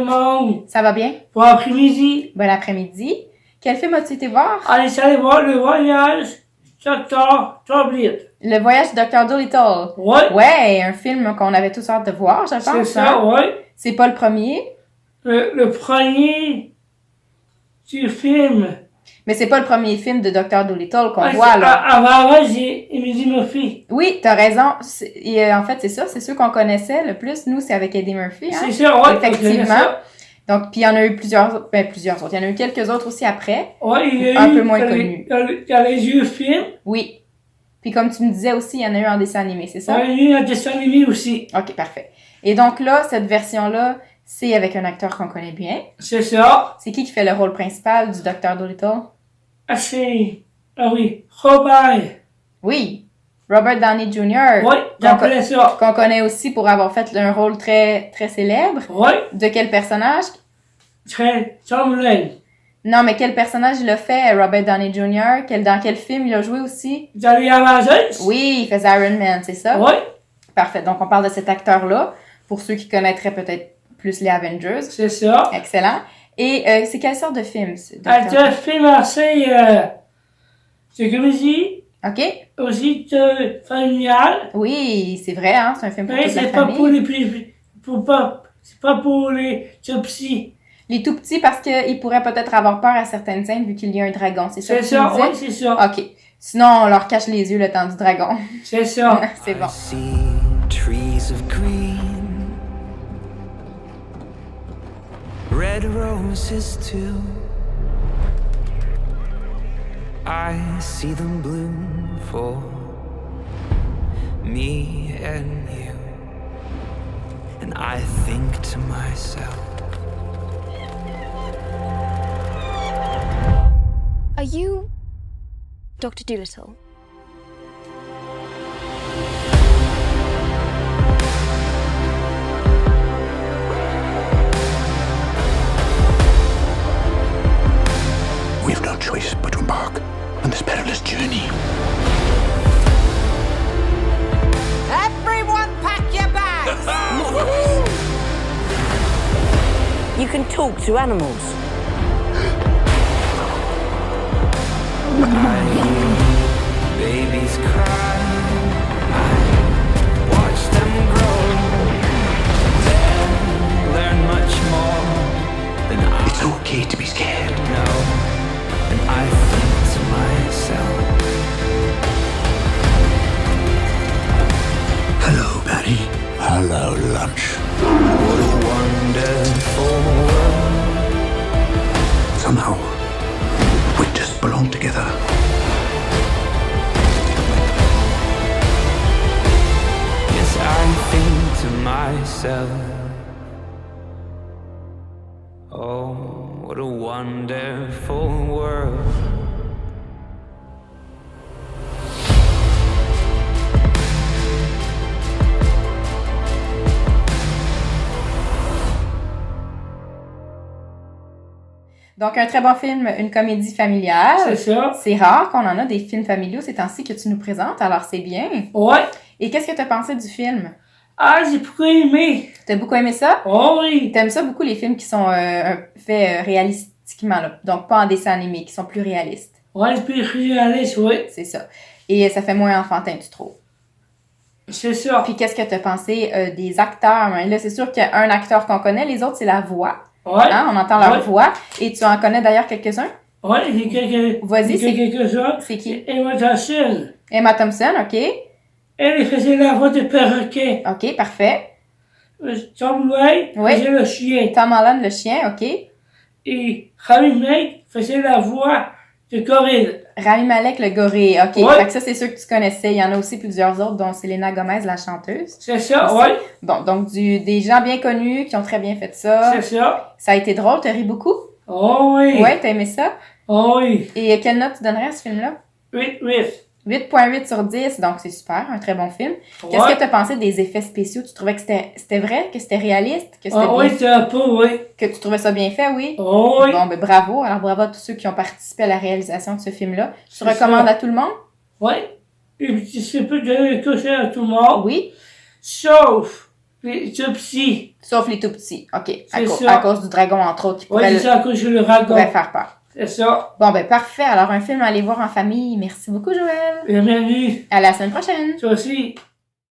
monde? Ça va bien? Bon après-midi. Bon après-midi. Quel film as-tu été voir? Allez voir le voyage Dr. Dolittle. Le voyage du Dr. Dolittle. Ouais. Ouais, un film qu'on avait tous hâte de voir, je pense. C'est ça, hein? ouais. C'est pas le premier. Le premier du film. Mais c'est pas le premier film de Dr. Dolittle qu'on voit, là. Avant, j'ai Eddie Murphy. Oui, t'as raison. En fait, c'est ça. C'est ceux qu'on connaissait le plus. Nous, c'est avec Eddie Murphy. Hein? C'est ça, ouais. Effectivement. Donc, puis il y en a eu plusieurs autres. Il y en a eu quelques autres aussi après. Ouais, il y a eu un peu moins connus. Il y a les vieux films. Oui. Puis comme tu me disais aussi, il y en a eu en dessin animé, c'est ça? Ouais, il y a eu en dessin animé aussi. OK, parfait. Et donc là, cette version-là, c'est avec un acteur qu'on connaît bien. C'est ça. C'est qui fait le rôle principal du Dr. Dolittle? Ah oui, Robert. Oui, Robert Downey Jr. Oui, j'appelais ça. Qu'on connaît aussi pour avoir fait un rôle très, très célèbre. Oui. De quel personnage? Chamberlain. Non, mais quel personnage il a fait, Robert Downey Jr.? Dans quel film il a joué aussi? Dans les Avengers? Oui, il faisait Iron Man, c'est ça? Oui. Parfait. Donc, on parle de cet acteur-là, pour ceux qui connaîtraient peut-être plus les Avengers. C'est ça. Excellent. Et c'est quelle sorte de film? C'est un film assez... c'est comédie. OK. Aussi familial. Oui, c'est vrai, hein? C'est un film pour toute la c'est famille. C'est pas pour les tout petits. Les tout petits parce qu'ils pourraient peut-être avoir peur à certaines scènes vu qu'il y a un dragon. C'est ça que tu me disais? Oui, c'est ça. OK. Sinon, on leur cache les yeux le temps du dragon. C'est ça. C'est bon. I see trees of green, red roses too. I see them bloom for me and you. And I think to myself, are you Dr. Dolittle? We've no choice but to embark on this perilous journey. Everyone pack your bags! You can talk to animals. I hear babies cry, I watch them grow, they'll learn much more than I It's okay to be scared. know. And I think to myself, Hello, Barry. Hello, lunch. what a wonderful world. Somehow, we just belong together. Yes, I think to myself, oh, what a wonderful world. Donc, un très bon film, une comédie familiale. C'est ça. C'est rare qu'on en a des films familiaux ces temps-ci que tu nous présentes, alors c'est bien. Ouais. Et qu'est-ce que tu as pensé du film? Ah, j'ai beaucoup aimé. T'as beaucoup aimé ça? Oh oui. T'aimes ça beaucoup les films qui sont faits réalistiquement, là. Donc pas en dessin animé, qui sont plus réalistes. Ouais, plus réaliste, oui. C'est ça. Et ça fait moins enfantin, tu trouves? C'est ça. Puis qu'est-ce que t'as pensé des acteurs? Hein? Là, c'est sûr qu'il y a un acteur qu'on connaît, les autres, c'est la voix. Ouais. Hein? On entend leur Ouais. voix. Et tu en connais d'ailleurs quelques-uns? Ouais, j'ai quelques... Vas-y, c'est- quelques-uns. C'est qui? Emma Thompson. Emma Thompson, OK. Elle faisait la voix de perroquet. OK, parfait. Tom Wayne Oui. faisait le chien. Tom Holland, le chien, OK. Et Rami Malek faisait la voix de gorille. Rami Malek, le gorille, OK. Ouais. Fait que ça, c'est sûr que tu connaissais. Il y en a aussi plusieurs autres, dont Selena Gomez, la chanteuse. C'est ça, Aussi. ouais. Bon, donc des gens bien connus qui ont très bien fait ça. C'est ça. Ça a été drôle, t'as ri beaucoup? Oh oui. Ouais, t'as aimé ça? Oh oui. Et quelle note tu donnerais à ce film-là? 8. 8.8 sur 10, donc c'est super, un très bon film. Qu'est-ce que t'as pensé des effets spéciaux? Tu trouvais que c'était vrai, que c'était réaliste, que c'était Ah oui, bien, c'est un peu, oui. que tu trouvais ça bien fait, oui? Oh oui. Bon, ben bravo. Alors bravo à tous ceux qui ont participé à la réalisation de ce film-là. Tu C'est recommandes ça. à tout le monde? Oui. Et puis, je peux donner un conseil à tout le monde. Oui. Sauf Les tout petits. Sauf les tout petits. OK. C'est ça. À cause du dragon, entre autres, qui Oui, pourrait, c'est ça, à cause du dragon. pourrait faire peur. C'est ça. Bon, ben parfait. Alors, un film à aller voir en famille. Merci beaucoup, Joël. Bienvenue. À la semaine prochaine. Toi aussi.